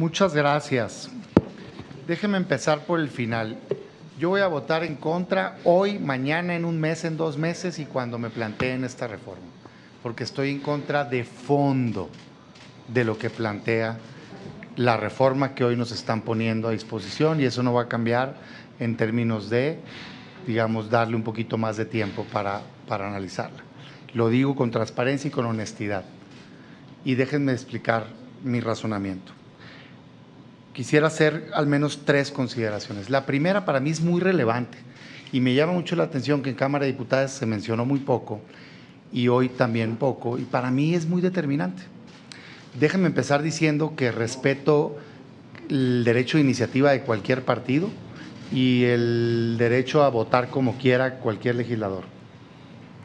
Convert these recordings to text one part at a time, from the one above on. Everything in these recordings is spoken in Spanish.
Muchas gracias. Déjeme empezar por el final. Yo voy a votar en contra hoy, mañana, en un mes, en 2 meses y cuando me planteen esta reforma, porque estoy en contra de fondo de lo que plantea la reforma que hoy nos están poniendo a disposición, y eso no va a cambiar en términos de, digamos, darle un poquito más de tiempo para analizarla. Lo digo con transparencia y con honestidad. Y déjenme explicar mi razonamiento. Quisiera hacer al menos 3 consideraciones. La primera, para mí es muy relevante y me llama mucho la atención que en Cámara de Diputados se mencionó muy poco y hoy también poco, y para mí es muy determinante. Déjenme empezar diciendo que respeto el derecho de iniciativa de cualquier partido y el derecho a votar como quiera cualquier legislador.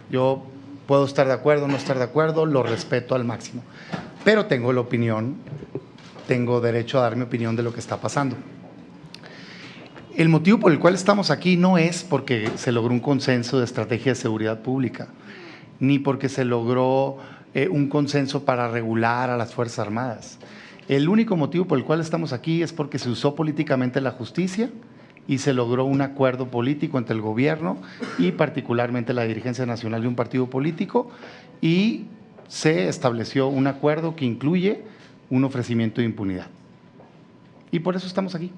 Yo puedo estar de acuerdo o no estar de acuerdo, lo respeto al máximo, pero tengo la opinión, tengo derecho a dar mi opinión de lo que está pasando. El motivo por el cual estamos aquí no es porque se logró un consenso de estrategia de seguridad pública, ni porque se logró un consenso para regular a las Fuerzas Armadas. El único motivo por el cual estamos aquí es porque se usó políticamente la justicia y se logró un acuerdo político entre el gobierno y particularmente la dirigencia nacional de un partido político, y se estableció un acuerdo que incluye un ofrecimiento de impunidad. Y por eso estamos aquí.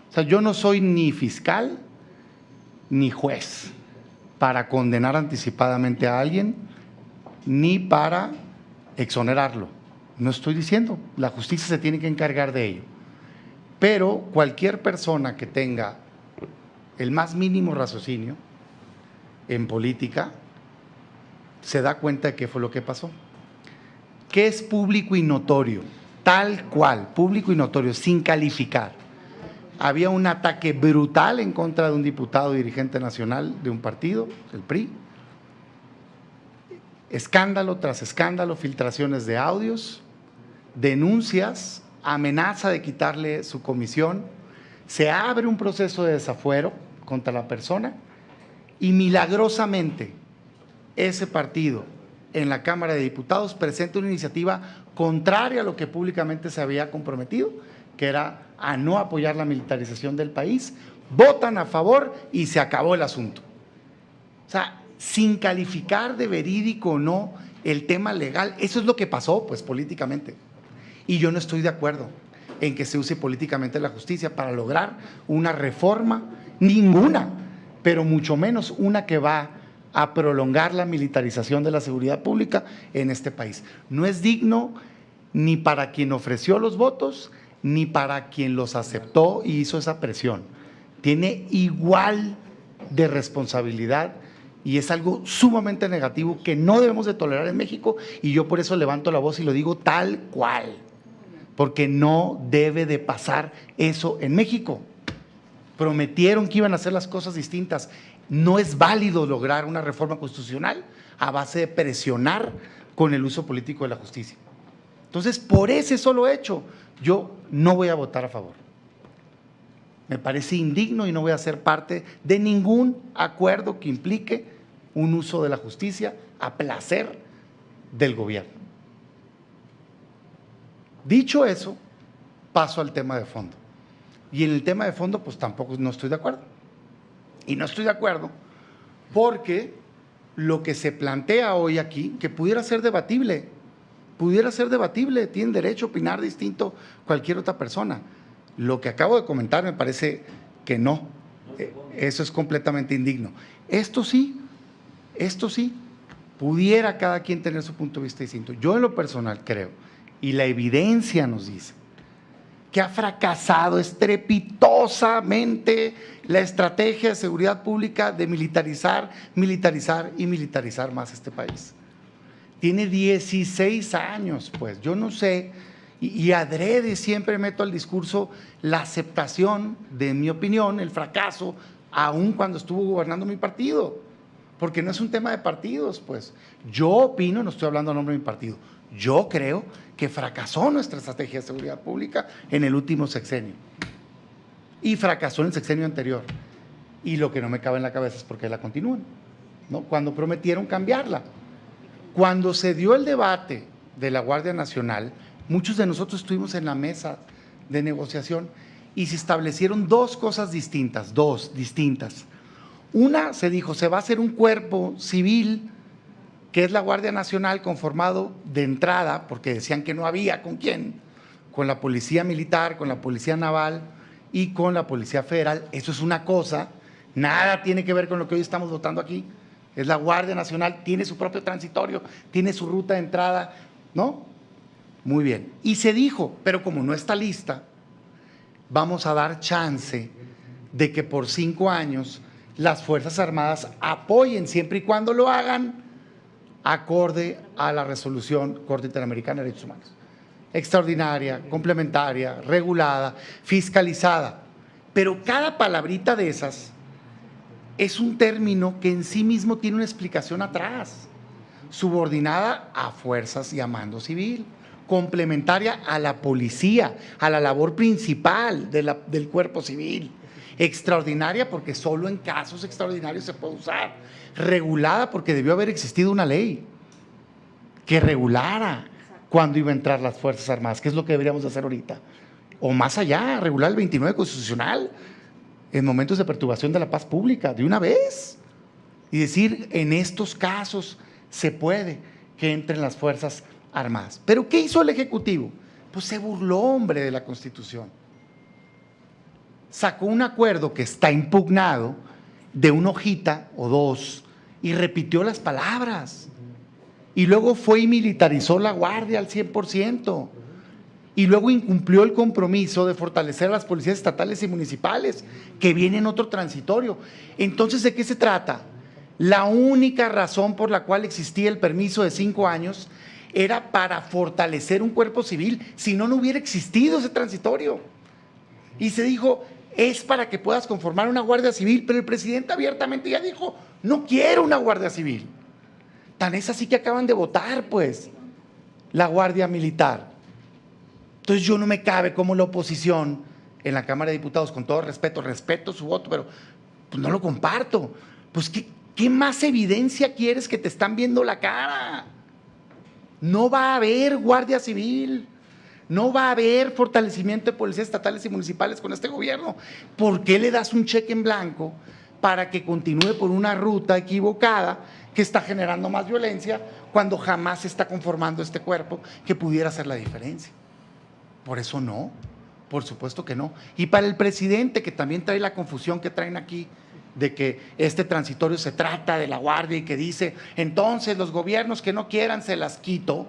O sea, yo no soy ni fiscal ni juez para condenar anticipadamente a alguien ni para exonerarlo. No estoy diciendo, la justicia se tiene que encargar de ello. Pero cualquier persona que tenga el más mínimo raciocinio en política se da cuenta de qué fue lo que pasó. ¿Qué es público y notorio? Tal cual, público y notorio, sin calificar. Había un ataque brutal en contra de un diputado dirigente nacional de un partido, el PRI. Escándalo tras escándalo, filtraciones de audios, denuncias, amenaza de quitarle su comisión. Se abre un proceso de desafuero contra la persona y milagrosamente ese partido en la Cámara de Diputados presenta una iniciativa contraria a lo que públicamente se había comprometido, que era a no apoyar la militarización del país. Votan a favor y se acabó el asunto. O sea, sin calificar de verídico o no el tema legal, eso es lo que pasó, pues, políticamente. Y yo no estoy de acuerdo en que se use políticamente la justicia para lograr una reforma, ninguna, pero mucho menos una que va a prolongar la militarización de la seguridad pública en este país. No es digno ni para quien ofreció los votos, ni para quien los aceptó y hizo esa presión. Tiene igual de responsabilidad y es algo sumamente negativo que no debemos de tolerar en México, y yo por eso levanto la voz y lo digo tal cual, porque no debe de pasar eso en México. Prometieron que iban a hacer las cosas distintas. No es válido lograr una reforma constitucional a base de presionar con el uso político de la justicia. Entonces, por ese solo hecho, yo no voy a votar a favor. Me parece indigno y no voy a ser parte de ningún acuerdo que implique un uso de la justicia a placer del gobierno. Dicho eso, paso al tema de fondo. Y en el tema de fondo, pues tampoco no estoy de acuerdo. Y no estoy de acuerdo porque lo que se plantea hoy aquí, que pudiera ser debatible, tienen derecho a opinar distinto cualquier otra persona. Lo que acabo de comentar me parece que no, eso es completamente indigno. Esto sí, pudiera cada quien tener su punto de vista distinto. Yo en lo personal creo, y la evidencia nos dice, que ha fracasado estrepitosamente la estrategia de seguridad pública de militarizar más este país. Tiene 16 años, pues, yo no sé, y adrede siempre meto al discurso la aceptación de mi opinión, el fracaso, aun cuando estuvo gobernando mi partido, porque no es un tema de partidos, pues. Yo opino, no estoy hablando a nombre de mi partido, yo creo que fracasó nuestra estrategia de seguridad pública en el último sexenio y fracasó en el sexenio anterior, y lo que no me cabe en la cabeza es por qué la continúan, ¿no? Cuando prometieron cambiarla. Cuando se dio el debate de la Guardia Nacional, muchos de nosotros estuvimos en la mesa de negociación y se establecieron dos cosas distintas, Una, se dijo, se va a hacer un cuerpo civil, que es la Guardia Nacional, conformado de entrada, porque decían que no había con quién, con la Policía Militar, con la Policía Naval y con la Policía Federal. Eso es una cosa, nada tiene que ver con lo que hoy estamos votando aquí. Es la Guardia Nacional, tiene su propio transitorio, tiene su ruta de entrada, ¿no? Muy bien. Y se dijo, pero como no está lista, vamos a dar chance de que por 5 años las Fuerzas Armadas apoyen, siempre y cuando lo hagan acorde a la resolución Corte Interamericana de Derechos Humanos. Extraordinaria, complementaria, regulada, fiscalizada. Pero cada palabrita de esas es un término que en sí mismo tiene una explicación atrás, subordinada a fuerzas y a mando civil, complementaria a la policía, a la labor principal del cuerpo civil, extraordinaria porque solo en casos extraordinarios se puede usar, regulada porque debió haber existido una ley que regulara cuándo iba a entrar las Fuerzas Armadas, que es lo que deberíamos hacer ahorita, o más allá, regular el 29 constitucional en momentos de perturbación de la paz pública, de una vez, y decir, en estos casos se puede que entren las Fuerzas Armadas. ¿Pero qué hizo el Ejecutivo? Pues se burló, hombre, de la Constitución. Sacó un acuerdo que está impugnado de una hojita o dos y repitió las palabras. Y luego fue y militarizó la Guardia al 100%. Y luego incumplió el compromiso de fortalecer a las policías estatales y municipales, que vienen otro transitorio. Entonces, ¿de qué se trata? La única razón por la cual existía el permiso de 5 años era para fortalecer un cuerpo civil, si no, no hubiera existido ese transitorio. Y se dijo, es para que puedas conformar una Guardia Civil, pero el presidente abiertamente ya dijo, no quiero una Guardia Civil. Tan es así que acaban de votar, pues, la Guardia Militar. Entonces yo no me cabe como la oposición en la Cámara de Diputados, con todo respeto, respeto su voto, pero pues, no lo comparto. Pues ¿qué más evidencia quieres? Que te están viendo la cara. No va a haber Guardia Civil, no va a haber fortalecimiento de policías estatales y municipales con este gobierno. ¿Por qué le das un cheque en blanco para que continúe por una ruta equivocada que está generando más violencia cuando jamás se está conformando este cuerpo que pudiera hacer la diferencia? Por eso no, por supuesto que no. Y para el presidente, que también trae la confusión que traen aquí, de que este transitorio se trata de la Guardia y que dice, entonces los gobiernos que no quieran se las quito,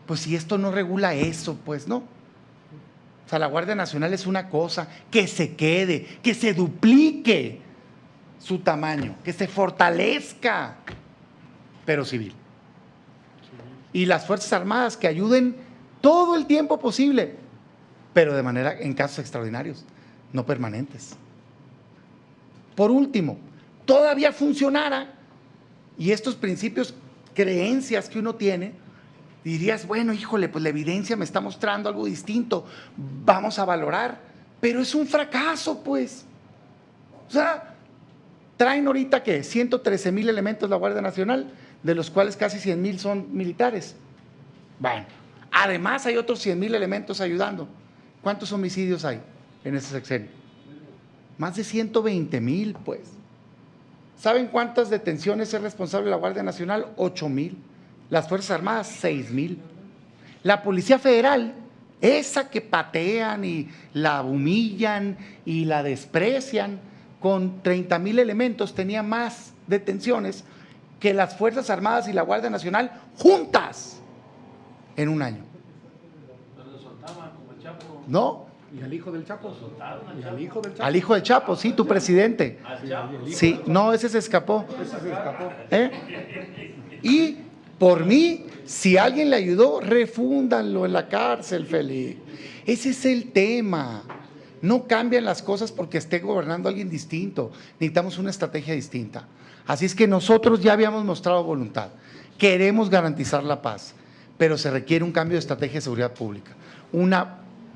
pues si esto no regula eso, pues no. O sea, la Guardia Nacional es una cosa, que se quede, que se duplique su tamaño, que se fortalezca, pero civil. Y las Fuerzas Armadas que ayuden todo el tiempo posible, pero de manera, en casos extraordinarios, no permanentes. Por último, todavía funcionara, y estos principios, creencias que uno tiene, dirías, bueno, híjole, pues la evidencia me está mostrando algo distinto, vamos a valorar, pero es un fracaso, pues. O sea, traen ahorita, ¿qué? 113,000 elementos la Guardia Nacional, de los cuales casi 100,000 son militares. Bueno, además hay otros 100,000 elementos ayudando. ¿Cuántos homicidios hay en ese sexenio? Más de 120,000, pues. ¿Saben cuántas detenciones es responsable la Guardia Nacional? 8,000. Las Fuerzas Armadas, 6,000. La Policía Federal, esa que patean y la humillan y la desprecian, con 30,000 elementos tenía más detenciones que las Fuerzas Armadas y la Guardia Nacional juntas en un año. ¿No? ¿Y al hijo del Chapo? ¿Y al hijo del Chapo? Al hijo del Chapo, sí, tu presidente. Sí, no, ese se escapó. Ese se escapó. Y por mí, si alguien le ayudó, refúndanlo en la cárcel, Félix. Ese es el tema. No cambian las cosas porque esté gobernando alguien distinto. Necesitamos una estrategia distinta. Así es que nosotros ya habíamos mostrado voluntad. Queremos garantizar la paz, pero se requiere un cambio de estrategia de seguridad pública. Un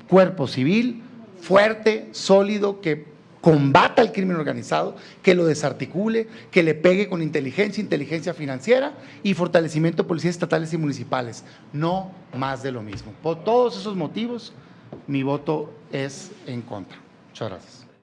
cuerpo civil fuerte, sólido, que combata el crimen organizado, que lo desarticule, que le pegue con inteligencia financiera y fortalecimiento de policías estatales y municipales. No más de lo mismo. Por todos esos motivos, mi voto es en contra. Muchas gracias.